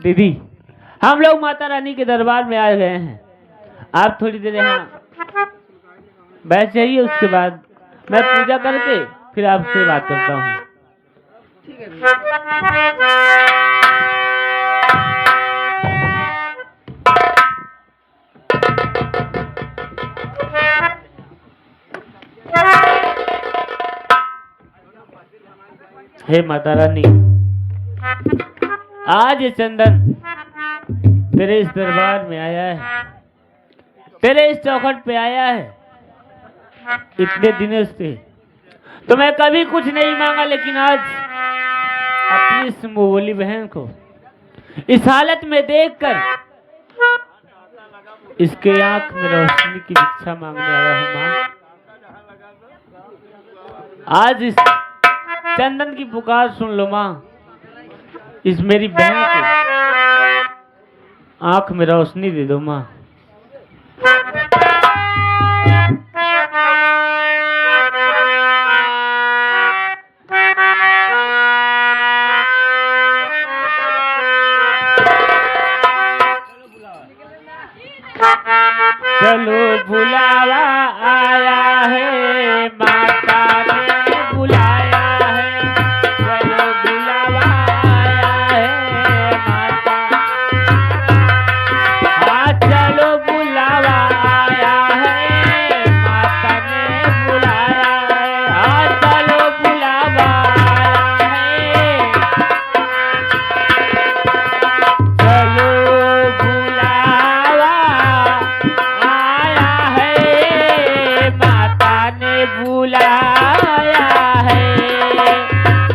दीदी, हम लोग माता रानी के दरबार में आ गए हैं। आप थोड़ी देर यहाँ बैठ जाइए, उसके बाद मैं पूजा करके फिर आपसे बात करता हूँ। हे माता रानी, आज ये चंदन तेरे इस दरबार में आया है, तेरे इस चौखट पे आया है। इतने दिनों से तो मैं कभी कुछ नहीं मांगा, लेकिन आज अपनी इस मुँहबोली बहन को इस हालत में देखकर इसके आंख में रोशनी की भिक्षा मांगने आया हूँ माँ। आज इस चंदन की पुकार सुन लो माँ, इस मेरी बहन को आंख में रोशनी दे दो माँ। चलो बुलावा आया है, माता ने बुलाया है। चलो बुलावा आया है माता, हाँ चलो बुलावा आया है, माता ने बुलाया है। हाँ चलो बुलावा आया है, चलो बुलावा बुलाया है।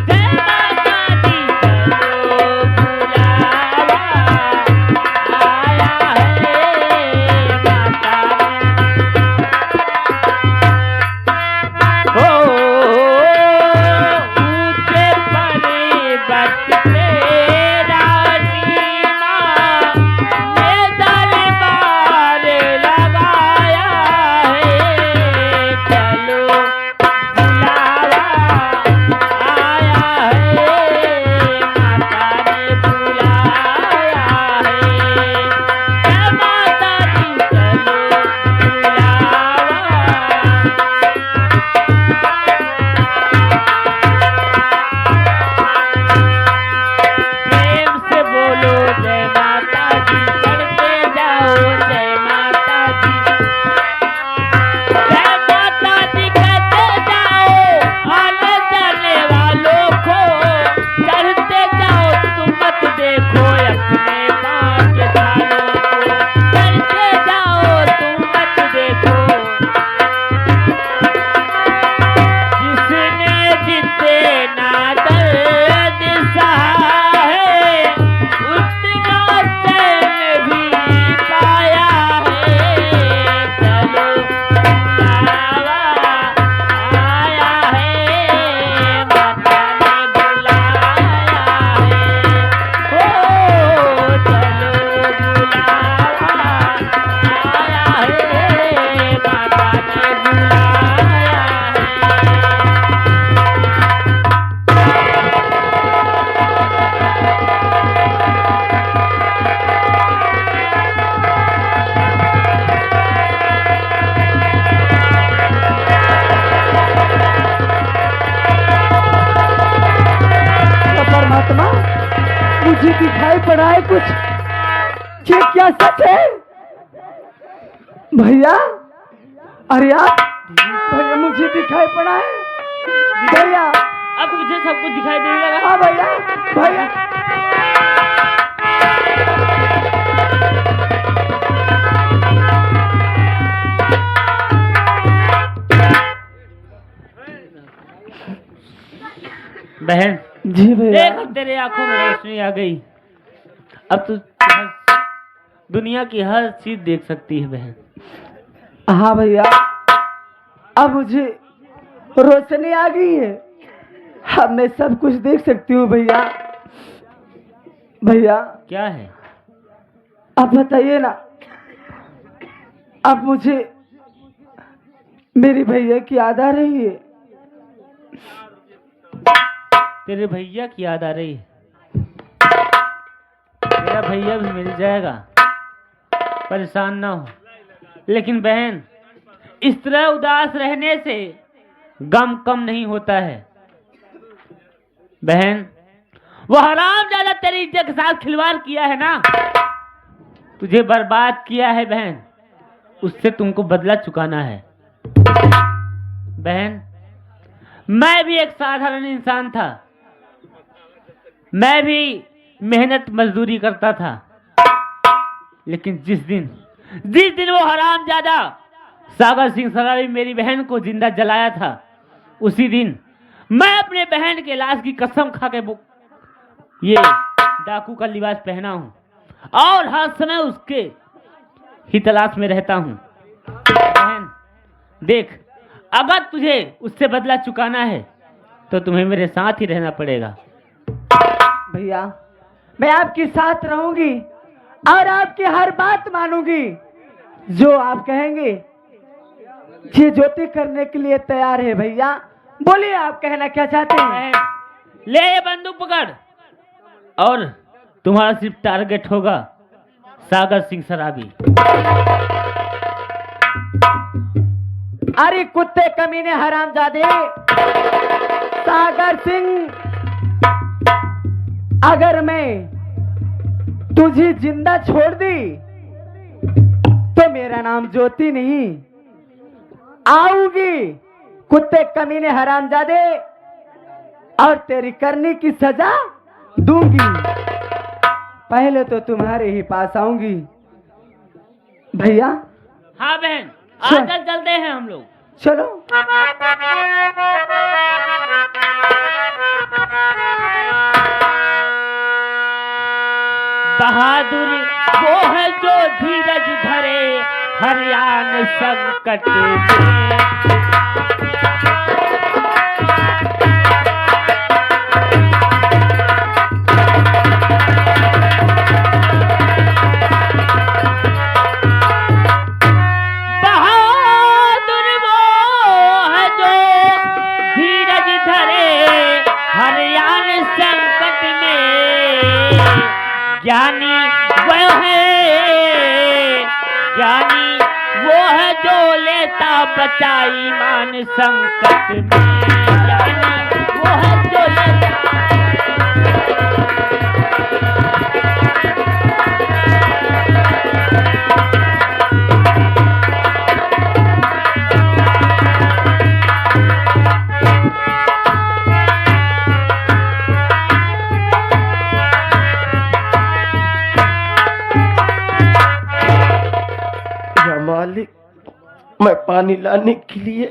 जय माता दी, चलो बुलावा आया है माता ने। ऊंचे पर्वत पे रानी माँ ने दरबार लगाया है। चलो मुझे दिखाई पड़ा है कुछ, ये क्या सच है भैया? अरे आप भैया, मुझे दिखाई पड़ा है भैया। अब मुझे सब कुछ दिखाई देने लगा। हाँ भैया, भैया बहन जी भैया, देख तेरे आंखों में रोशनी आ गई। अब तू दुनिया की हर चीज देख सकती है बहन। हाँ भैया, अब मुझे रोशनी आ गई है, अब मैं सब कुछ देख सकती हूँ भैया। भैया क्या है? आप बताइए ना, अब मुझे मेरी भैया की याद आ रही है। तेरे भैया की याद आ रही है? मेरा भैया भी मिल जाएगा, परेशान ना हो। लेकिन बहन, इस तरह उदास रहने से गम कम नहीं होता है। बहन, वो हराम ज्यादा तेरी इज्जत के साथ खिलवाड़ किया है ना, तुझे बर्बाद किया है बहन, उससे तुमको बदला चुकाना है। बहन, मैं भी एक साधारण इंसान था, मैं भी मेहनत मजदूरी करता था। लेकिन जिस दिन वो हरामजादा सागर सिंह सराबी मेरी बहन को जिंदा जलाया था, उसी दिन मैं अपने बहन के लाश की कसम खा के ये डाकू का लिबास पहना हूं और हर समय उसके ही तलाश में रहता हूं। बहन देख, अगर तुझे उससे बदला चुकाना है तो तुम्हें मेरे साथ ही रहना पड़ेगा। भैया, मैं आपके साथ रहूंगी और आपकी हर बात मानूंगी। जो आप कहेंगे ये ज्योति करने के लिए तैयार है। भैया बोलिए, आप कहना क्या चाहते हैं? ले ये बंदूक पकड़, और तुम्हारा सिर्फ टारगेट होगा सागर सिंह सराबी। अरे कुत्ते कमीने हरामजादे, सागर सिंह, अगर मैं तुझे जिंदा छोड़ दी तो मेरा नाम ज्योति नहीं, आऊंगी कुत्ते कमीने हरामजादे और तेरी करने की सजा दूंगी। पहले तो तुम्हारे ही पास आऊंगी। भैया। हाँ बहन, आज चलते हैं हम लोग। चलो। बहादुरी वो है जो धीरज धरे हरियाण संकट में। ज्ञानी वो है जो लेता बचाई मान संकट में। ज्ञानी वो है जो लेता। मालिक, मैं पानी लाने के लिए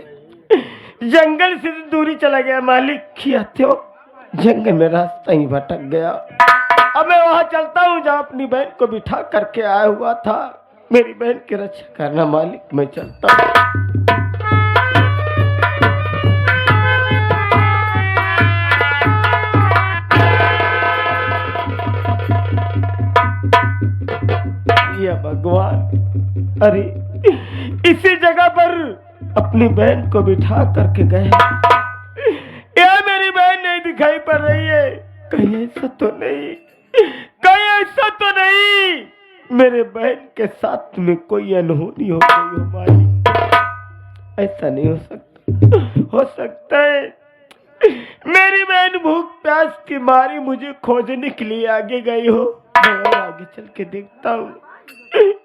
जंगल से दूरी चला गया मालिक। किया तो जंगल में रास्ता ही भटक गया। अब मैं वहां चलता हूँ जहाँ अपनी बहन को बिठा करके आया हुआ था। मेरी बहन की रक्षा करना मालिक, मैं चलता हूँ। भगवान, अरे इसी जगह पर अपनी बहन को बिठा करके गए, यह मेरी बहन नहीं दिखाई पड़ रही है। कहीं ऐसा तो नहीं, कहीं ऐसा तो नहीं मेरे बहन के साथ में कोई अनहोनी हो गई हो मालिक। ऐसा नहीं हो सकता। हो सकता है मेरी बहन भूख प्यास की मारी मुझे खोजने के लिए आगे गई हो। मैं और आगे चल के देखता हूँ।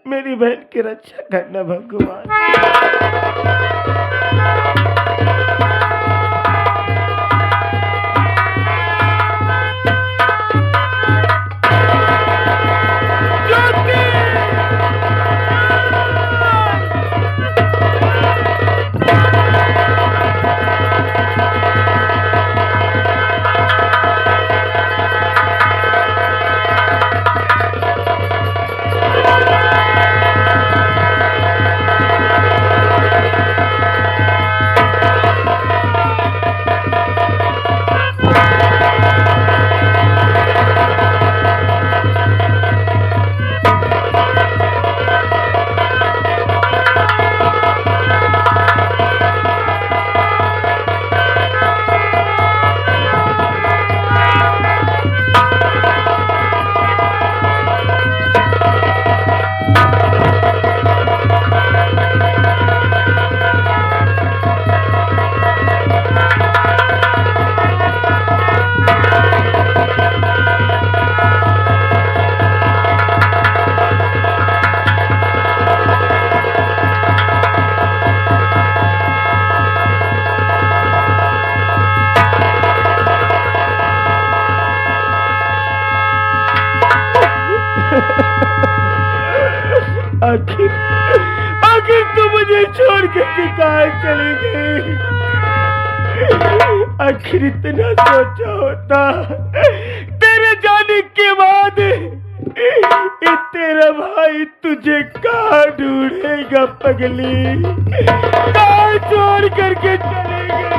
मेरी बहन की रक्षा करना भगवान। आखिर आखिर तू मुझे छोड़ करके कहाँ चली गई? आखिर इतना सोचा होता तेरे जाने के बाद ये तेरा भाई तुझे कहाँ ढूंढेगा पगली? कहाँ छोड़ करके चलेगा?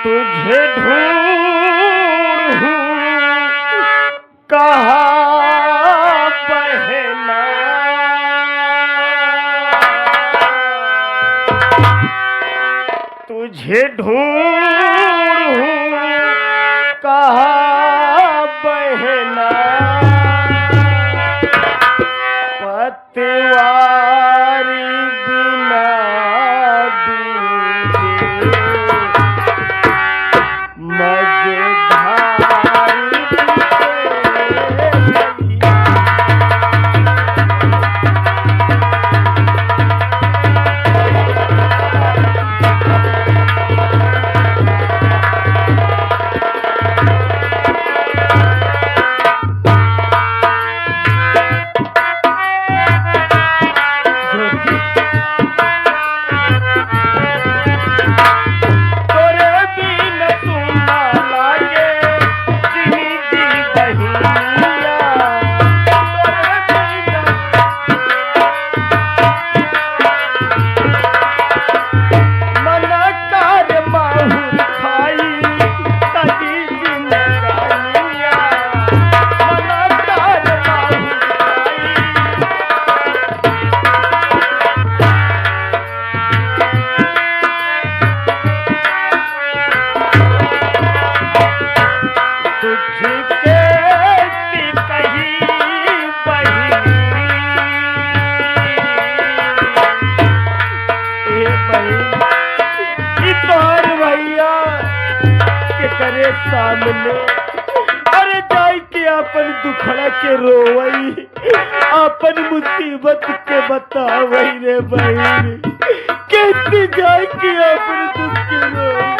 तुझे ढूंढूं कहाँ बहना, तुझे ढूंढूं कहाँ बहना, पतवारी बिना सामने अरे जाई के अपन दुखड़ा के रोवई, अपन मुसीबत के बतावई रे बहन, कैसे जाई के अपन दुख के रोवई।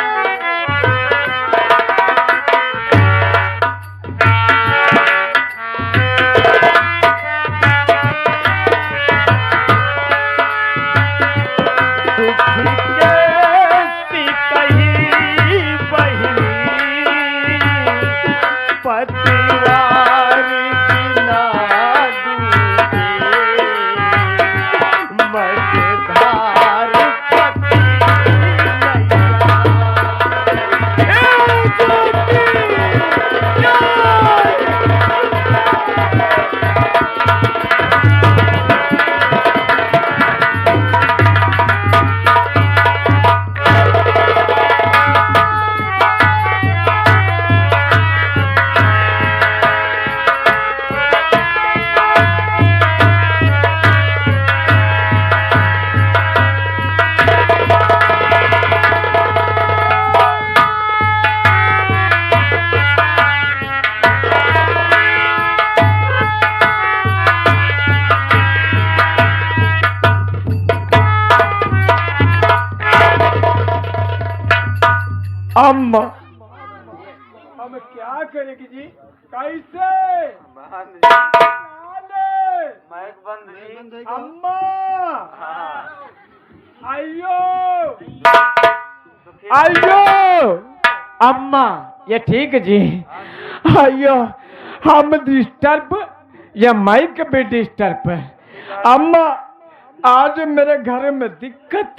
अम्मा हम क्या करेंगे जी? कैसे अम्मा? आइयो आइयो अम्मा, ये ठीक जी? आइयो हम डिस्टर्ब या माइक पे डिस्टर्ब है? अम्मा आज मेरे घर में दिक्कत,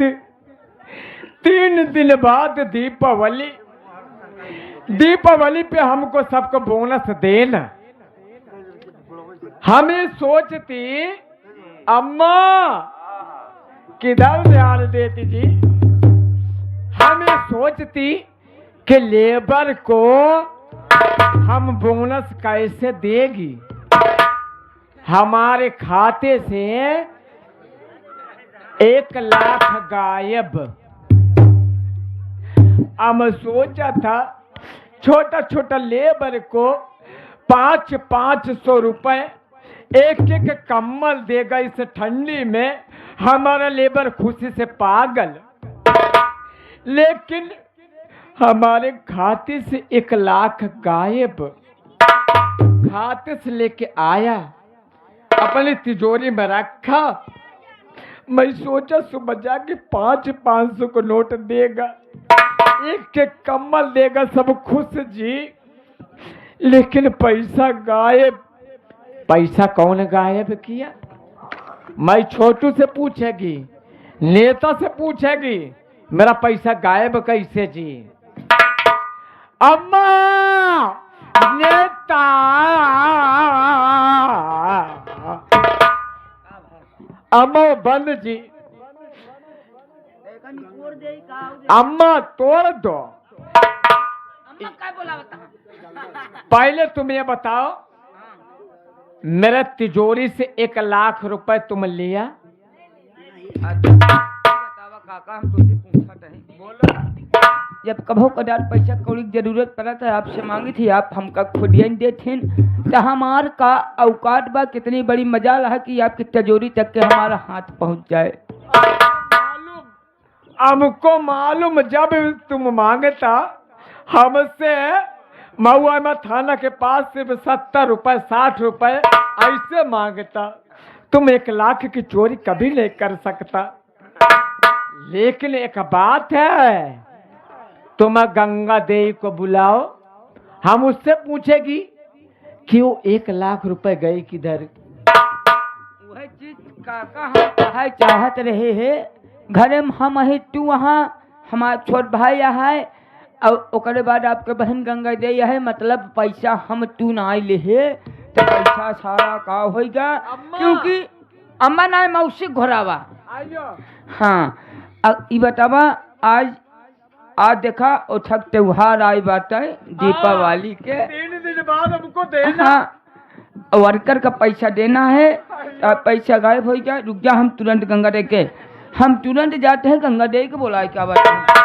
3 दिन बाद दीपावली पे हमको सबको बोनस देना। हमें सोचती अम्मा किधर ध्यान देती जी, हमें सोचती कि लेबर को हम बोनस कैसे देगी, हमारे खाते से 1 लाख गायब। हम सोचा था छोटा छोटा लेबर को 500 रुपए एक एक कम्बल देगा इस ठंडी में, हमारा लेबर खुशी से पागल। लेकिन हमारे खाते से 1 लाख गायब। खाते से लेके आया, अपनी तिजोरी में रखा। मैं सोचा सुबह जाके 500 को नोट देगा, एक एक कम्बल देगा, सब खुश जी। लेकिन पैसा गायब। पैसा कौन गायब किया? मैं छोटू से पूछेगी, नेता से पूछेगी, मेरा पैसा गायब कैसे जी? अम्मा नेता, अम्मा बंद जी, अम्मा तोड़ दो। पहले तुम ये बताओ, मेरे तिजोरी से 1 लाख रुपए तुम लिया? काका हम तुझसे पूछा नहीं, बोलो। जब कभो कदार पैसा कौड़ी की जरूरत पड़ा था आपसे मांगी थी, आप हमका खुद ही देते तो हमार का औकात बा कितनी बड़ी मजाल है कि आपकी तिजोरी तक के हमारा हाथ पहुंच जाए। हमको मालूम, जब तुम मांगता हमसे महुआ में थाना के पास सिर्फ 70 रुपए 60 रुपए ऐसे मांगता, तुम 1 लाख की चोरी कभी नहीं कर सकता। लेकिन एक बात है, तुम गंगा देवी को बुलाओ, हम उससे पूछेगी कि वो 1 लाख रुपए गई किधर। वह चीज काका हम चाहत रहे है, घरे में हम है, तू वहाँ हमारा छोट भाई यहाँ है, और ओकरे बाद आपके बहन गंगा दे है, मतलब पैसा हम तू ना ले है तो पैसा सारा का होगा, क्योंकि अम्मा ना मौसी घोरावा। हाँ, अब ये बतावा, आज देखा उठक त्योहार आई बात है दीपावली के 3 दिन बाद हमको देना। हाँ, वर्कर का पैसा देना है, पैसा गायब हो गया। रुक जा, हम तुरंत गंगा दे के, हम तुरंत जाते हैं गंगा दे के बोला क्या बात है।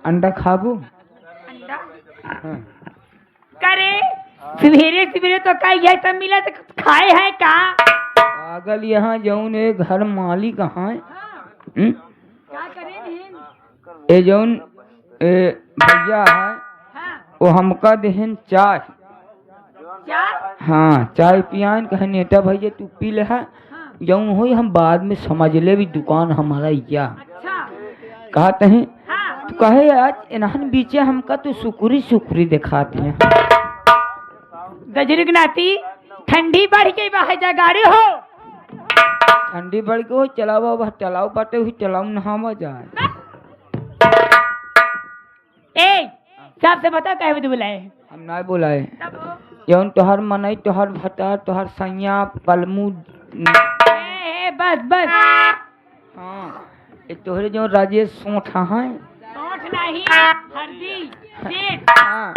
अंडा खाबू? अंडा करे सवेरे सवेरे तो का यह सब मिला तो खाए है का? पागल, यहाँ जौन ए घर मालिक कहाँ है? क्या करे ए जौन भैया है, वो हमका देहन चाय। हाँ, चाय पियान कहे नेता भैया तू पी ले है। जौन हो हम बाद में समझ ले भी दुकान हमारा या। अच्छा कहते हैं तो कहे आज इन्हन बीचे हमका तो सुकुरी दिखाते हैं। गजरुग नाती ठंडी बढ़ गई बाहर जा गाड़ी हो, ठंडी बढ़ गई हो, चलावा वह चलाओ बाटे हुई चलाओ नहावा जाए। ए साहब से बता कहे तो बुलाए? हम ना बुलाए, जौन तोहर मनई तोहर भटा तोहर सैया पलमू। बस बस। हाँ, ये तोहरे जो राजेश सोठ हैं, सोठ नहीं हरदी सेठ। हाँ,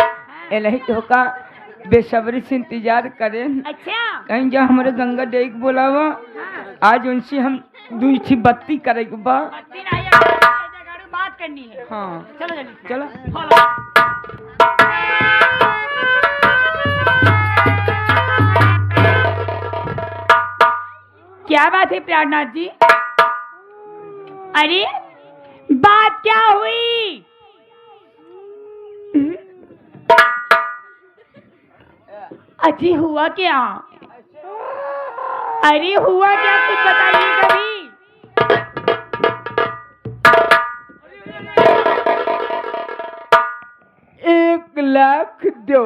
एलही तो का बेसब्री से इंतजार करें। अच्छा, कहीं जा हमारे गंगा देख बोलावा। आज उनसे हम 2 थी बत्ती करेंगे बा। बत्ती नहीं है, गाड़ी बात करनी है। हाँ, चलो जल्दी चलो। क्या बात है प्यारनाथ जी? अरे बात क्या हुई? अजी हुआ क्या? अरे हुआ क्या, कुछ बताइए कभी। 1 लाख दो।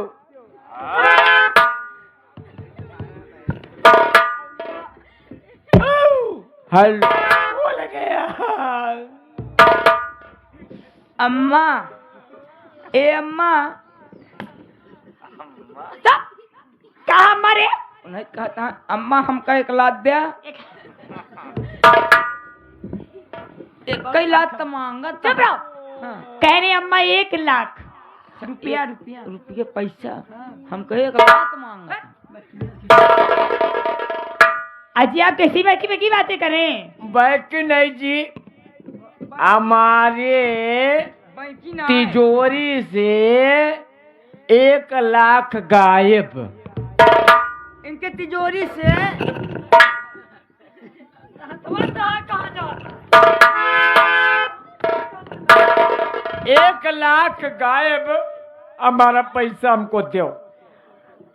हल बोल गया। अम्मा, ए अम्मा, कहा मरे उन्हें कहता अम्मा हमका 1 लाख दिया। एक ही लाख तो मांगा था। चुप रहो। हाँ। कह रहे अम्मा 1 लाख रुपया रुपये पैसा हमको 1 लाख मांगा। अजी आप कैसी बाकी में की बातें करें? बैक नहीं जी, हमारे तिजोरी से 1 लाख गायब। इनके तिजोरी से 1 लाख गायब। हमारा पैसा हमको दो।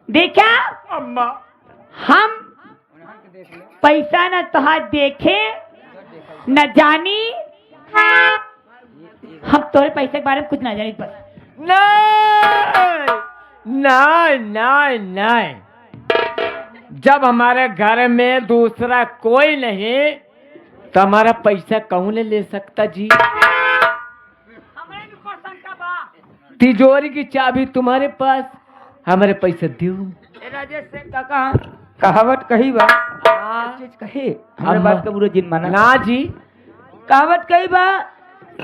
देखा अम्मा हम पैसा न तुहार देखे न जानी, हम तोरे पैसे के बारे में कुछ ना जानी। बस नहीं नहीं नहीं नहीं, जब हमारे घर में दूसरा कोई नहीं तो हमारा पैसा कौन ले सकता जी? तिजोरी की चाबी तुम्हारे पास, हमारे पैसे दो। राजेश से काका कहावत कही बा, चीज कही हमारे बात का बुरा जिन माना ना जी। कहावत कही बा,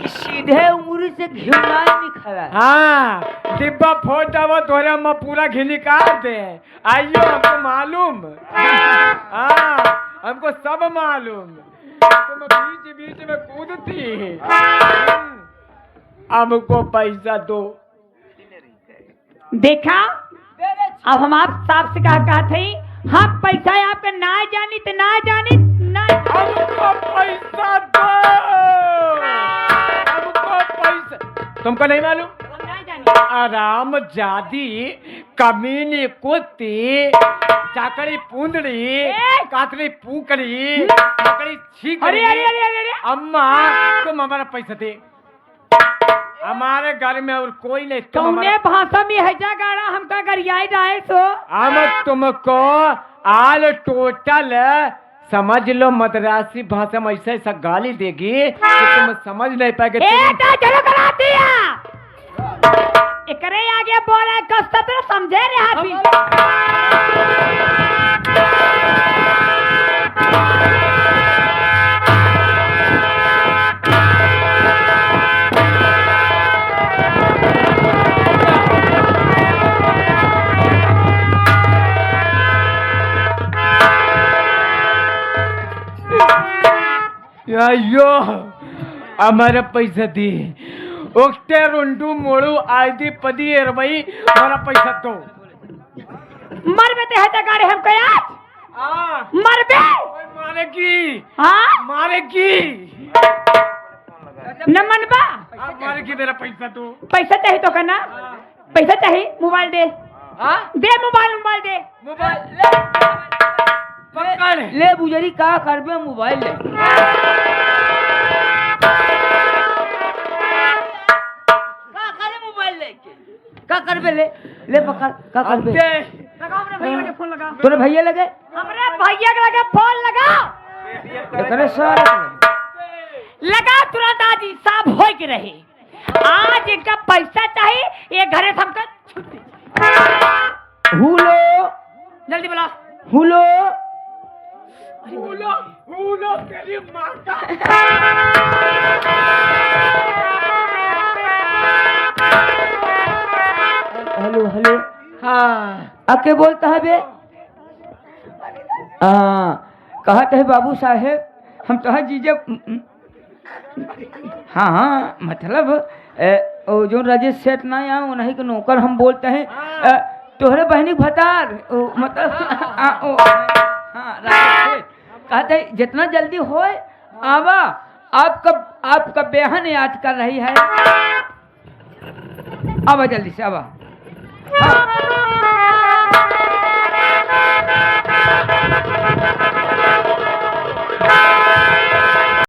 सीधे उंगली से घी नहीं निखरा। हाँ, डिब्बा फोड़ दो तोरे हम पूरा घी निकाल दे। आइयो, हमको मालूम। हाँ, हमको सब मालूम। तुम बीच बीच में कूदती। हमको पैसा दो। देखा, अब हम आप साफ से कहा थे हम पैसा आपका ना जानी तो ना जानी ना। हमको पैसा दो। हमको पैसा। तुमको नहीं मालूम? हम ना जानी। आराम जादी कमीनी कुत्ती चाकरी पूंदड़ी कातरी पूकड़ी चाकरी छीकड़ी। अरे अरे अरे अरे अरे अम्मा तुम हमारा पैसा दे। हमारे घर में और कोई नहीं। तुम कौने भाषा में हैजा गाड़ा हमका गरियाई रहे सो। हम तुमको आल टोटल समझ लो मद्रासी भाषा में ऐसा ऐसा गाली देगी कि तुम समझ नहीं पाएगे। चलो कराती है एकरे आगे बोला कष्ट तो समझे रे हाथी। अयो हमारा पैसा दी। उगते रुंडू मोड़ू आदि पदी एरवई हमारा पैसा दो। मर में ते हैजा गाड़े हमको याद मर बे। मारेगी हाँ मारेगी न मनबा। मारेगी। मेरा पैसा दो। पैसा चाहिए तो करना। पैसा चाहिए, मोबाइल दे। दे मोबाइल, मोबाइल दे। मोबाइल पकड़ ले बुजरी का करबे मोबाइल ले। का करे मोबाइल लेके का करबे ले ले पकड़ का करबे। लगाओ अपने भैया के फोन लगाओ। तोरे भैया लगे हमरे भैया के लगे फोन लगाओ। एकरे सर लगा तुरंत आज हिसाब हो के रहे। आज इनका पैसा चाहिए, ये घरे से हमका छुट्टी। हुलो जल्दी बोला। हुलो हुलो तेरी माँ का। हेलो हेलो हाँ आके बोलता है बे। कहत है बाबू साहेब हम तो जीजे। हाँ हाँ मतलब ओ जो राजेश सेठ ना यहाँ उन्हीं के नौकर हम बोलते हैं। तोहरे बहनी भतार मतलब हाँ राजेश सेठ कहते हैं जितना जल्दी होए आवा। आपका बेहन याद कर रही है। आवा जल्दी से आवा। हाँ।